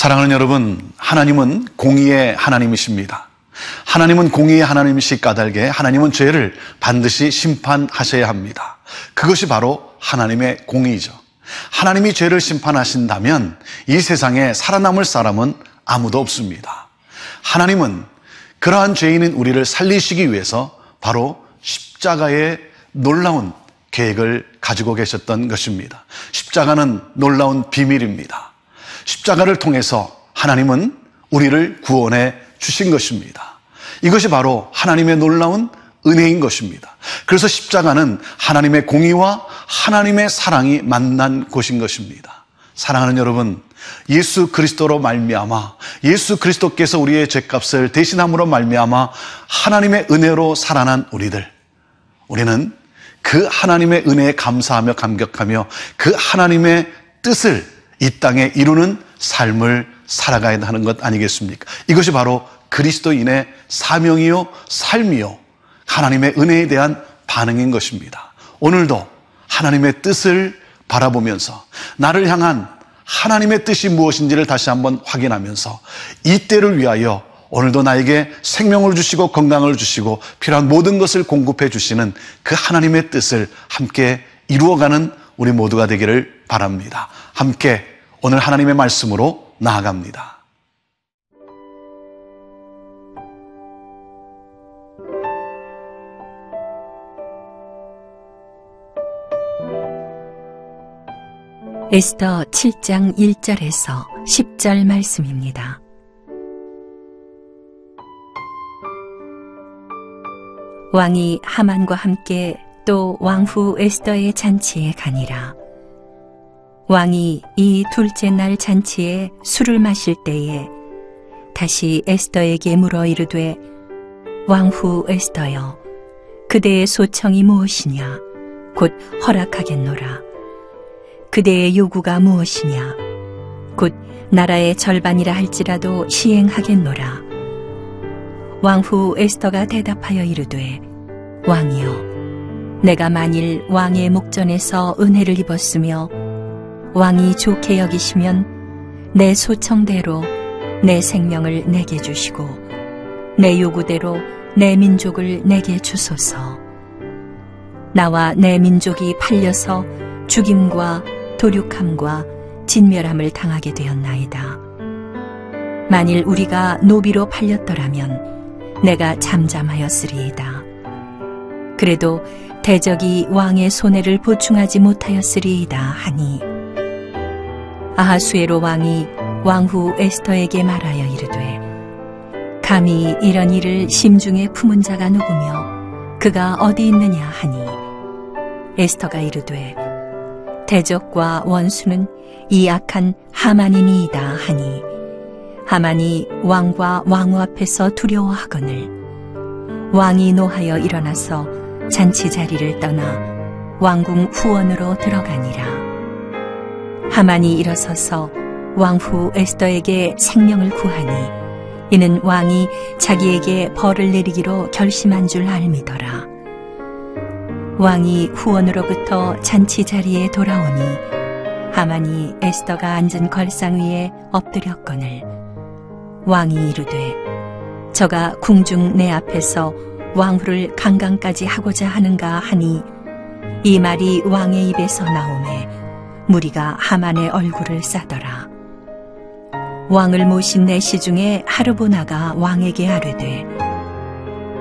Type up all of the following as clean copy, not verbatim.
사랑하는 여러분, 하나님은 공의의 하나님이십니다. 하나님은 공의의 하나님이시 까닭에 하나님은 죄를 반드시 심판하셔야 합니다. 그것이 바로 하나님의 공의이죠. 하나님이 죄를 심판하신다면 이 세상에 살아남을 사람은 아무도 없습니다. 하나님은 그러한 죄인인 우리를 살리시기 위해서 바로 십자가의 놀라운 계획을 가지고 계셨던 것입니다. 십자가는 놀라운 비밀입니다. 십자가를 통해서 하나님은 우리를 구원해 주신 것입니다. 이것이 바로 하나님의 놀라운 은혜인 것입니다. 그래서 십자가는 하나님의 공의와 하나님의 사랑이 만난 곳인 것입니다. 사랑하는 여러분, 예수 그리스도로 말미암아 예수 그리스도께서 우리의 죄값을 대신함으로 말미암아 하나님의 은혜로 살아난 우리는 그 하나님의 은혜에 감사하며 감격하며 그 하나님의 뜻을 이 땅에 이루는 삶을 살아가야 하는 것 아니겠습니까? 이것이 바로 그리스도인의 사명이요 삶이요 하나님의 은혜에 대한 반응인 것입니다. 오늘도 하나님의 뜻을 바라보면서 나를 향한 하나님의 뜻이 무엇인지를 다시 한번 확인하면서 이 때를 위하여 오늘도 나에게 생명을 주시고 건강을 주시고 필요한 모든 것을 공급해 주시는 그 하나님의 뜻을 함께 이루어가는 우리 모두가 되기를 바랍니다. 함께 오늘 하나님의 말씀으로 나아갑니다. 에스더 7장 1절에서 10절 말씀입니다. 왕이 하만과 함께 또 왕후 에스더의 잔치에 가니라. 왕이 이 둘째 날 잔치에 술을 마실 때에 다시 에스더에게 물어 이르되 왕후 에스더여 그대의 소청이 무엇이냐 곧 허락하겠노라. 그대의 요구가 무엇이냐 곧 나라의 절반이라 할지라도 시행하겠노라. 왕후 에스더가 대답하여 이르되 왕이여 내가 만일 왕의 목전에서 은혜를 입었으며 왕이 좋게 여기시면 내 소청대로 내 생명을 내게 주시고 내 요구대로 내 민족을 내게 주소서. 나와 내 민족이 팔려서 죽임과 도륙함과 진멸함을 당하게 되었나이다. 만일 우리가 노비로 팔렸더라면 내가 잠잠하였으리이다. 그래도 대적이 왕의 손해를 보충하지 못하였으리이다 하니 아하수에로 왕이 왕후 에스더에게 말하여 이르되 감히 이런 일을 심중에 품은 자가 누구며 그가 어디 있느냐 하니 에스더가 이르되 대적과 원수는 이 악한 하만이니이다 하니 하만이 왕과 왕후 앞에서 두려워하거늘 왕이 노하여 일어나서 잔치 자리를 떠나 왕궁 후원으로 들어가니라. 하만이 일어서서 왕후 에스더에게 생명을 구하니 이는 왕이 자기에게 벌을 내리기로 결심한 줄 알미더라. 왕이 후원으로부터 잔치 자리에 돌아오니 하만이 에스더가 앉은 걸상 위에 엎드렸거늘 왕이 이르되 저가 궁중 내 앞에서 왕후를 강간까지 하고자 하는가 하니 이 말이 왕의 입에서 나오매 무리가 하만의 얼굴을 싸더라. 왕을 모신 내시 중에 하르보나가 왕에게 아뢰되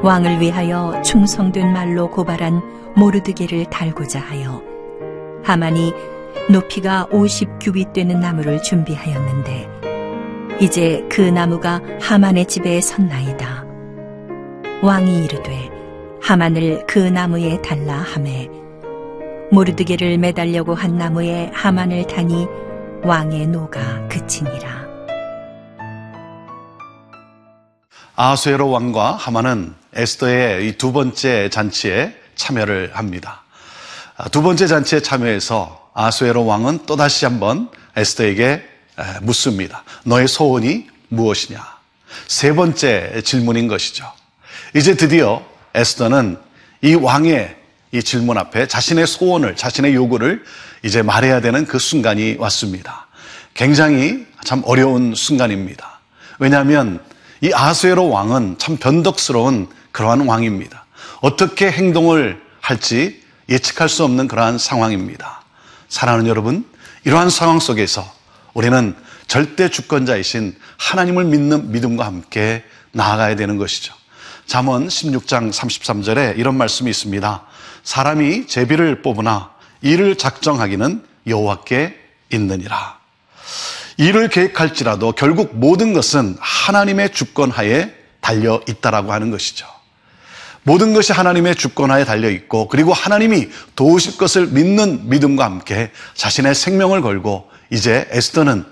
왕을 위하여 충성된 말로 고발한 모르드게를 달고자 하여 하만이 높이가 50규빗 되는 나무를 준비하였는데 이제 그 나무가 하만의 집에 섰나이다. 왕이 이르되 하만을 그 나무에 달라 하매 모르드게를 매달려고 한 나무에 하만을 다니 왕의 노가 그치니라. 아하수에로 왕과 하만은 에스더의 이 두 번째 잔치에 참여를 합니다. 두 번째 잔치에 참여해서 아하수에로 왕은 또다시 한번 에스더에게 묻습니다. 너의 소원이 무엇이냐? 세 번째 질문인 것이죠. 이제 드디어 에스더는 이 왕의 이 질문 앞에 자신의 소원을, 자신의 요구를 이제 말해야 되는 그 순간이 왔습니다. 굉장히 참 어려운 순간입니다. 왜냐하면 이 아하수에로 왕은 참 변덕스러운 그러한 왕입니다. 어떻게 행동을 할지 예측할 수 없는 그러한 상황입니다. 사랑하는 여러분, 이러한 상황 속에서 우리는 절대 주권자이신 하나님을 믿는 믿음과 함께 나아가야 되는 것이죠. 잠언 16장 33절에 이런 말씀이 있습니다. 사람이 제비를 뽑으나 이를 작정하기는 여호와께 있느니라. 일을 계획할지라도 결국 모든 것은 하나님의 주권하에 달려 있다라고 하는 것이죠. 모든 것이 하나님의 주권하에 달려 있고, 그리고 하나님이 도우실 것을 믿는 믿음과 함께 자신의 생명을 걸고 이제 에스더는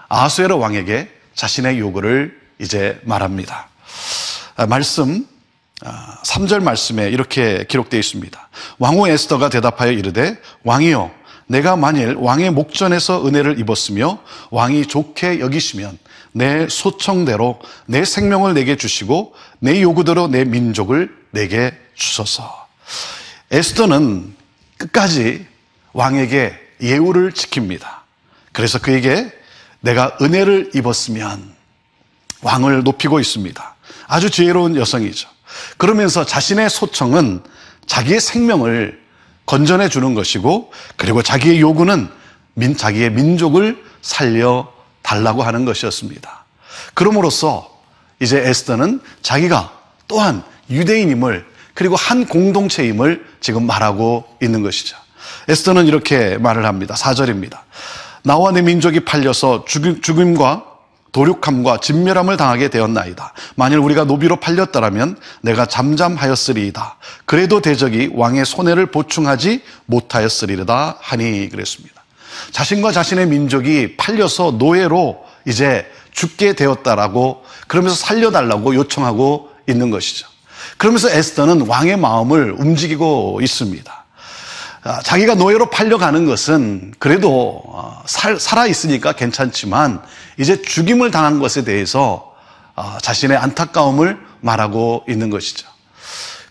아하수에로 왕에게 자신의 요구를 이제 말합니다. 말씀 3절 말씀에 이렇게 기록되어 있습니다. 왕후 에스더가 대답하여 이르되 왕이여, 내가 만일 왕의 목전에서 은혜를 입었으며 왕이 좋게 여기시면 내 소청대로 내 생명을 내게 주시고 내 요구대로 내 민족을 내게 주소서. 에스더는 끝까지 왕에게 예우를 지킵니다. 그래서 그에게 내가 은혜를 입었으면 왕을 높이고 있습니다. 아주 지혜로운 여성이죠. 그러면서 자신의 소청은 자기의 생명을 건전해 주는 것이고, 그리고 자기의 요구는 자기의 민족을 살려 달라고 하는 것이었습니다. 그럼으로써 이제 에스더는 자기가 또한 유대인임을, 그리고 한 공동체임을 지금 말하고 있는 것이죠. 에스더는 이렇게 말을 합니다. 4절입니다. 나와 내 민족이 팔려서 죽임과 도륙함과 진멸함을 당하게 되었나이다. 만일 우리가 노비로 팔렸더라면 내가 잠잠하였으리이다. 그래도 대적이 왕의 손해를 보충하지 못하였으리이다 하니 그랬습니다. 자신과 자신의 민족이 팔려서 노예로 이제 죽게 되었다라고, 그러면서 살려달라고 요청하고 있는 것이죠. 그러면서 에스더는 왕의 마음을 움직이고 있습니다. 자기가 노예로 팔려가는 것은 그래도 살아있으니까 괜찮지만 이제 죽임을 당한 것에 대해서 자신의 안타까움을 말하고 있는 것이죠.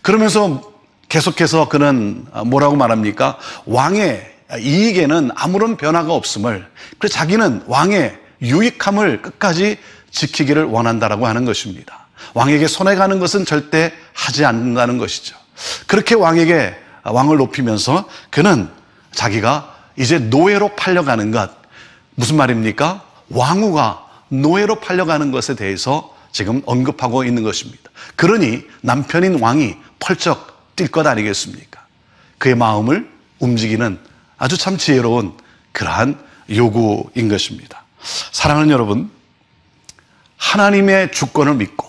그러면서 계속해서 그는 뭐라고 말합니까? 왕의 이익에는 아무런 변화가 없음을, 그래서 자기는 왕의 유익함을 끝까지 지키기를 원한다라고 하는 것입니다. 왕에게 손해가는 것은 절대 하지 않는다는 것이죠. 그렇게 왕을 높이면서 그는 자기가 이제 노예로 팔려가는 것, 무슨 말입니까? 왕후가 노예로 팔려가는 것에 대해서 지금 언급하고 있는 것입니다. 그러니 남편인 왕이 펄쩍 뛸 것 아니겠습니까? 그의 마음을 움직이는 아주 참 지혜로운 그러한 요구인 것입니다. 사랑하는 여러분, 하나님의 주권을 믿고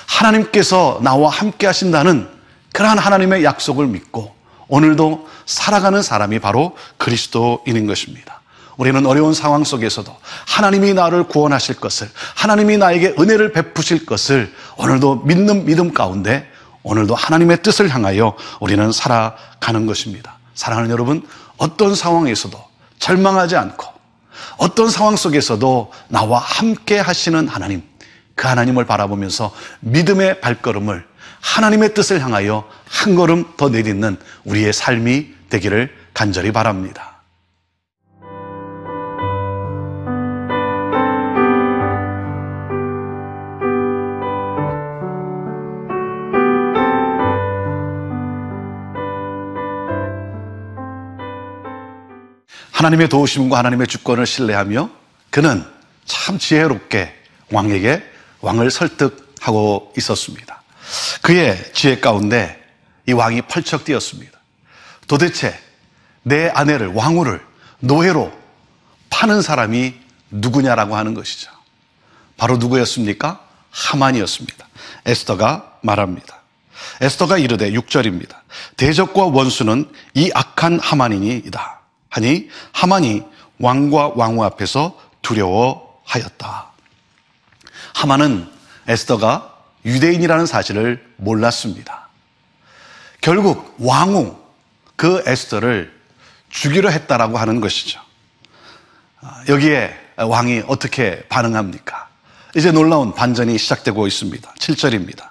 하나님께서 나와 함께 하신다는 그러한 하나님의 약속을 믿고 오늘도 살아가는 사람이 바로 그리스도인인 것입니다. 우리는 어려운 상황 속에서도 하나님이 나를 구원하실 것을, 하나님이 나에게 은혜를 베푸실 것을 오늘도 믿는 믿음 가운데 오늘도 하나님의 뜻을 향하여 우리는 살아가는 것입니다. 사랑하는 여러분, 어떤 상황에서도 절망하지 않고 어떤 상황 속에서도 나와 함께 하시는 하나님, 그 하나님을 바라보면서 믿음의 발걸음을, 하나님의 뜻을 향하여 한 걸음 더 내딛는 우리의 삶이 되기를 간절히 바랍니다. 하나님의 도우심과 하나님의 주권을 신뢰하며 그는 참 지혜롭게 왕을 설득하고 있었습니다. 그의 지혜 가운데 이 왕이 펄쩍 뛰었습니다. 도대체 내 아내를, 왕후를 노예로 파는 사람이 누구냐라고 하는 것이죠. 바로 누구였습니까? 하만이었습니다. 에스더가 말합니다. 에스더가 이르되 6절입니다. 대적과 원수는 이 악한 하만이니이다 하니 하만이 왕과 왕후 앞에서 두려워하였다. 하만은 에스더가 유대인이라는 사실을 몰랐습니다. 결국 왕후 그 에스더를 죽이려 했다라고 하는 것이죠. 여기에 왕이 어떻게 반응합니까? 이제 놀라운 반전이 시작되고 있습니다. 7절입니다.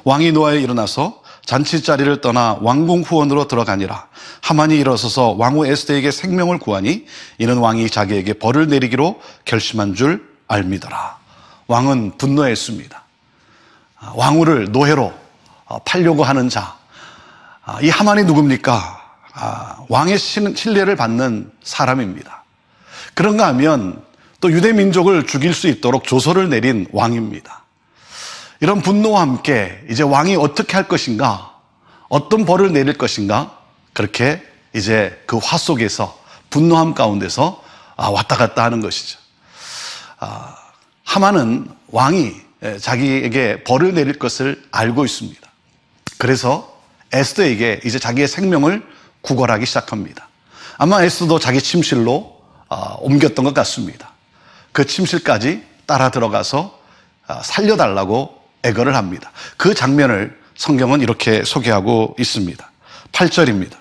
왕이 노하여 일어나서 잔치자리를 떠나 왕궁 후원으로 들어가니라. 하만이 일어서서 왕후 에스더에게 생명을 구하니 이는 왕이 자기에게 벌을 내리기로 결심한 줄 알미더라. 왕은 분노했습니다. 왕후를 노예로 팔려고 하는 자, 이 하만이 누굽니까? 왕의 신뢰를 받는 사람입니다. 그런가 하면 또 유대 민족을 죽일 수 있도록 조서를 내린 왕입니다. 이런 분노와 함께 이제 왕이 어떻게 할 것인가, 어떤 벌을 내릴 것인가, 그렇게 이제 그 화 속에서 분노함 가운데서 왔다 갔다 하는 것이죠. 하만은 왕이 자기에게 벌을 내릴 것을 알고 있습니다. 그래서 에스더에게 이제 자기의 생명을 구걸하기 시작합니다. 아마 에스더도 자기 침실로 옮겼던 것 같습니다. 그 침실까지 따라 들어가서 살려달라고 애걸을 합니다. 그 장면을 성경은 이렇게 소개하고 있습니다. 8절입니다.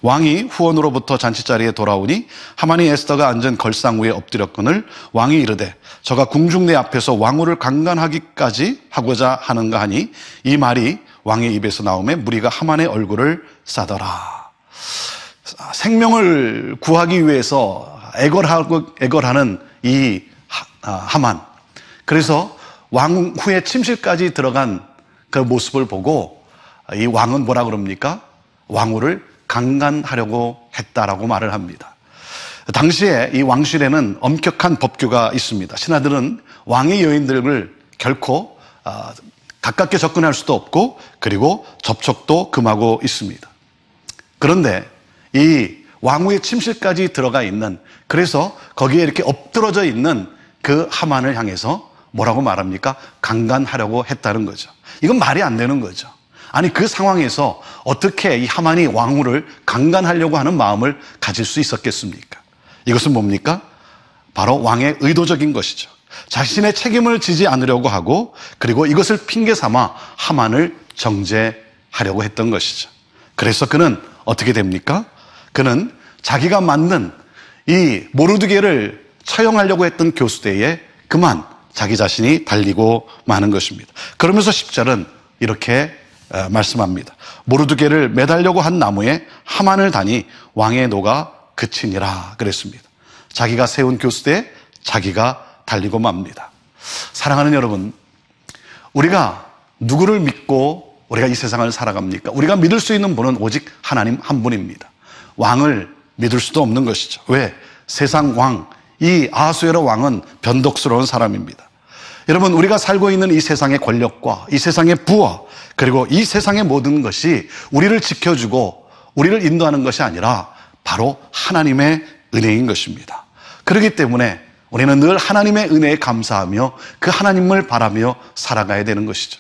왕이 후원으로부터 잔치자리에 돌아오니 하만이 에스더가 앉은 걸상 위에 엎드렸거늘 왕이 이르되 저가 궁중내 앞에서 왕후를 강간하기까지 하고자 하는가 하니 이 말이 왕의 입에서 나오매 무리가 하만의 얼굴을 싸더라. 생명을 구하기 위해서 애걸하는 이 하만, 그래서 왕후의 침실까지 들어간 그 모습을 보고 이 왕은 뭐라 그럽니까? 왕후를 강간하려고 했다라고 말을 합니다. 당시에 이 왕실에는 엄격한 법규가 있습니다. 신하들은 왕의 여인들을 결코 가깝게 접근할 수도 없고 그리고 접촉도 금하고 있습니다. 그런데 이 왕후의 침실까지 들어가 있는, 그래서 거기에 이렇게 엎드러져 있는 그 하만을 향해서 뭐라고 말합니까? 강간하려고 했다는 거죠. 이건 말이 안 되는 거죠. 아니, 그 상황에서 어떻게 이 하만이 왕후를 강간하려고 하는 마음을 가질 수 있었겠습니까? 이것은 뭡니까? 바로 왕의 의도적인 것이죠. 자신의 책임을 지지 않으려고 하고 그리고 이것을 핑계 삼아 하만을 정죄하려고 했던 것이죠. 그래서 그는 어떻게 됩니까? 그는 자기가 만든 이 모르드게를 처형하려고 했던 교수대에 그만 자기 자신이 달리고 마는 것입니다. 그러면서 10절은 이렇게 말씀합니다. 모르드게를 매달려고 한 나무에 하만을 다니 왕의 노가 그치니라 그랬습니다. 자기가 세운 교수대에 자기가 달리고 맙니다. 사랑하는 여러분, 우리가 누구를 믿고 우리가 이 세상을 살아갑니까? 우리가 믿을 수 있는 분은 오직 하나님 한 분입니다. 왕을 믿을 수도 없는 것이죠. 왜? 세상 왕, 이 아하수에로 왕은 변덕스러운 사람입니다. 여러분, 우리가 살고 있는 이 세상의 권력과 이 세상의 부와 그리고 이 세상의 모든 것이 우리를 지켜주고 우리를 인도하는 것이 아니라 바로 하나님의 은혜인 것입니다. 그렇기 때문에 우리는 늘 하나님의 은혜에 감사하며 그 하나님을 바라며 살아가야 되는 것이죠.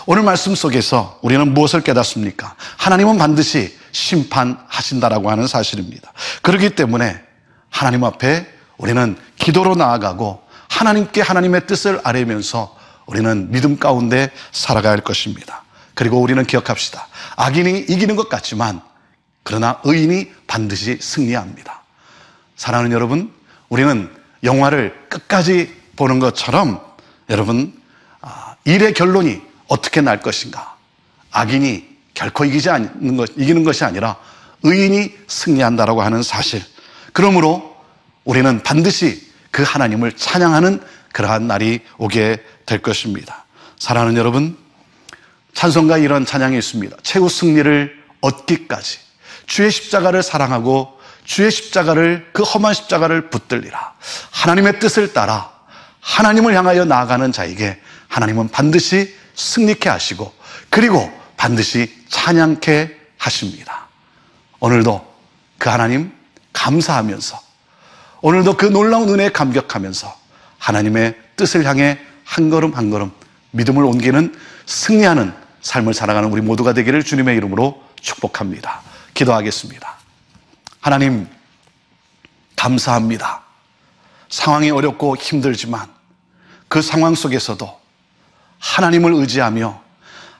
오늘 말씀 속에서 우리는 무엇을 깨닫습니까? 하나님은 반드시 심판하신다라고 하는 사실입니다. 그렇기 때문에 하나님 앞에 우리는 기도로 나아가고 하나님께 하나님의 뜻을 아뢰면서 우리는 믿음 가운데 살아가야 할 것입니다. 그리고 우리는 기억합시다. 악인이 이기는 것 같지만 그러나 의인이 반드시 승리합니다. 사랑하는 여러분, 우리는 영화를 끝까지 보는 것처럼 여러분, 일의 결론이 어떻게 날 것인가? 악인이 결코 이기는 것이 아니라 의인이 승리한다라고 하는 사실. 그러므로 우리는 반드시 그 하나님을 찬양하는 그러한 날이 오게 될 것입니다. 사랑하는 여러분, 찬송가에 이런 찬양이 있습니다. 최후 승리를 얻기까지 주의 십자가를 사랑하고 주의 십자가를, 그 험한 십자가를 붙들리라. 하나님의 뜻을 따라 하나님을 향하여 나아가는 자에게 하나님은 반드시 승리케 하시고 그리고 반드시 찬양케 하십니다. 오늘도 그 하나님 감사하면서 오늘도 그 놀라운 은혜에 감격하면서 하나님의 뜻을 향해 한 걸음 한 걸음 믿음을 옮기는 승리하는 삶을 살아가는 우리 모두가 되기를 주님의 이름으로 축복합니다. 기도하겠습니다. 하나님, 감사합니다. 상황이 어렵고 힘들지만 그 상황 속에서도 하나님을 의지하며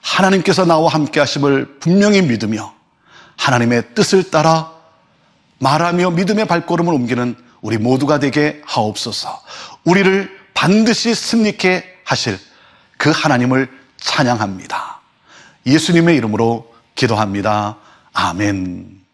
하나님께서 나와 함께 하심을 분명히 믿으며 하나님의 뜻을 따라 말하며 믿음의 발걸음을 옮기는 우리 모두가 되게 하옵소서. 우리를 반드시 승리케 하실 그 하나님을 찬양합니다. 예수님의 이름으로 기도합니다. 아멘.